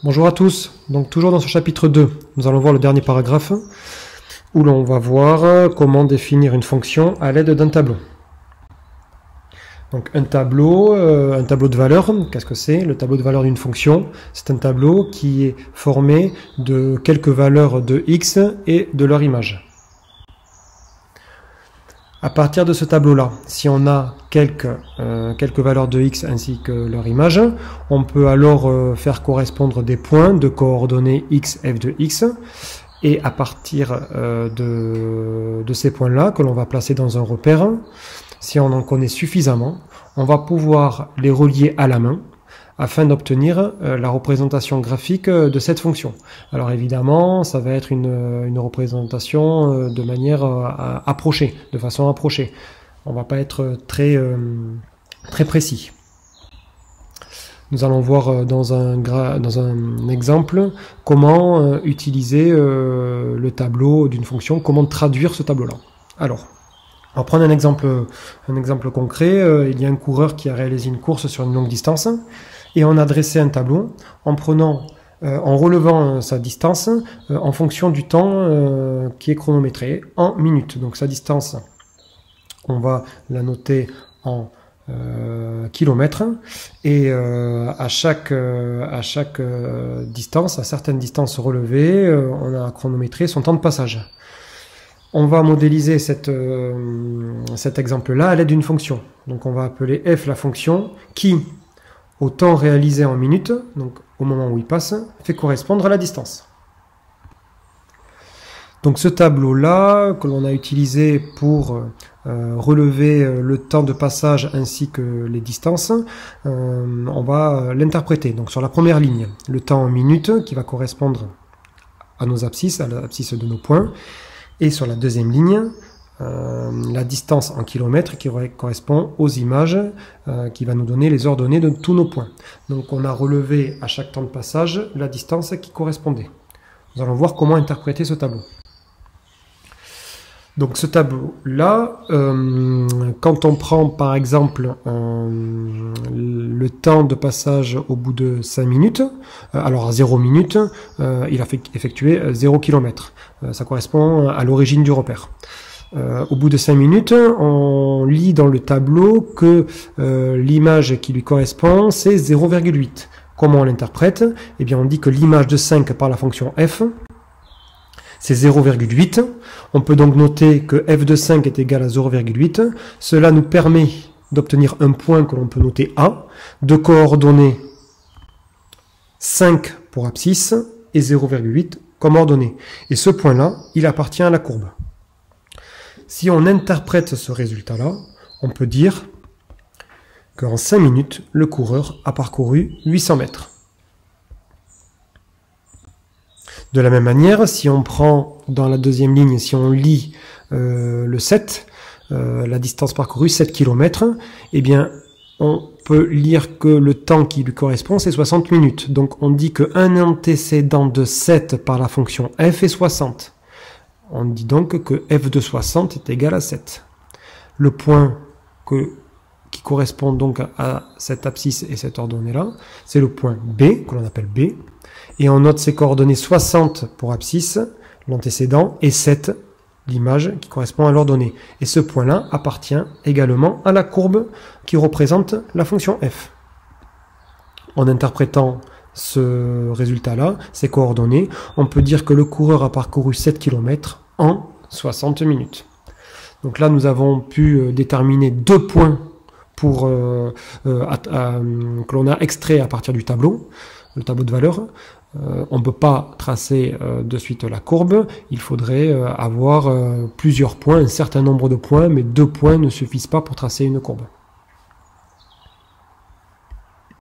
Bonjour à tous, donc toujours dans ce chapitre 2, nous allons voir le dernier paragraphe où l'on va voir comment définir une fonction à l'aide d'un tableau. Donc un tableau de valeurs, qu'est-ce que c'est? Le tableau de valeurs d'une fonction, c'est un tableau qui est formé de quelques valeurs de x et de leur image. À partir de ce tableau-là, si on a quelques valeurs de x ainsi que leur image, on peut alors faire correspondre des points de coordonnées x, f de x, et à partir de ces points-là, que l'on va placer dans un repère, si on en connaît suffisamment, on va pouvoir les relier à la main, afin d'obtenir la représentation graphique de cette fonction. Alors évidemment, ça va être une représentation de manière approchée, de façon approchée. On ne va pas être très précis. Nous allons voir dans un exemple comment utiliser le tableau d'une fonction, comment traduire ce tableau-là. Alors, on va prendre un exemple concret. Il y a un coureur qui a réalisé une course sur une longue distance. Et on a dressé un tableau en relevant sa distance en fonction du temps qui est chronométré en minutes. Donc sa distance, on va la noter en kilomètres, et à chaque distance, à certaines distances relevées, on a chronométré son temps de passage. On va modéliser cet exemple-là à l'aide d'une fonction. Donc on va appeler f la fonction qui, au temps réalisé en minutes, donc au moment où il passe, fait correspondre à la distance. Donc ce tableau-là, que l'on a utilisé pour relever le temps de passage ainsi que les distances, on va l'interpréter. Donc sur la première ligne, le temps en minutes, qui va correspondre à nos abscisses, à l'abscisse de nos points, et sur la deuxième ligne, la distance en kilomètres qui correspond aux images qui va nous donner les ordonnées de tous nos points. Donc on a relevé à chaque temps de passage la distance qui correspondait. Nous allons voir comment interpréter ce tableau. Donc ce tableau-là, quand on prend par exemple le temps de passage au bout de 5 minutes, alors à 0 minutes, il a effectué 0 km. Ça correspond à l'origine du repère. Au bout de 5 minutes, on lit dans le tableau que l'image qui lui correspond, c'est 0,8. Comment on l'interprète? Eh bien, on dit que l'image de 5 par la fonction f, c'est 0,8. On peut donc noter que f de 5 est égal à 0,8. Cela nous permet d'obtenir un point que l'on peut noter A, de coordonnées 5 pour abscisse et 0,8 comme ordonnée. Et ce point-là, il appartient à la courbe. Si on interprète ce résultat-là, on peut dire qu'en 5 minutes, le coureur a parcouru 800 mètres. De la même manière, si on prend dans la deuxième ligne, si on lit le 7, la distance parcourue, 7 km, eh bien, on peut lire que le temps qui lui correspond, c'est 60 minutes. Donc on dit qu'un antécédent de 7 par la fonction f est 60. On dit donc que f de 60 est égal à 7. Le point qui correspond donc à cette abscisse et cette ordonnée-là, c'est le point B, que l'on appelle B. Et on note ses coordonnées 60 pour abscisse, l'antécédent, et 7, l'image qui correspond à l'ordonnée. Et ce point-là appartient également à la courbe qui représente la fonction f. En interprétant ce résultat-là, ces coordonnées, on peut dire que le coureur a parcouru 7 km en 60 minutes. Donc là, nous avons pu déterminer 2 points que l'on a extraits à partir du tableau, le tableau de valeurs. On ne peut pas tracer de suite la courbe, il faudrait avoir plusieurs points, un certain nombre de points, mais 2 points ne suffisent pas pour tracer une courbe.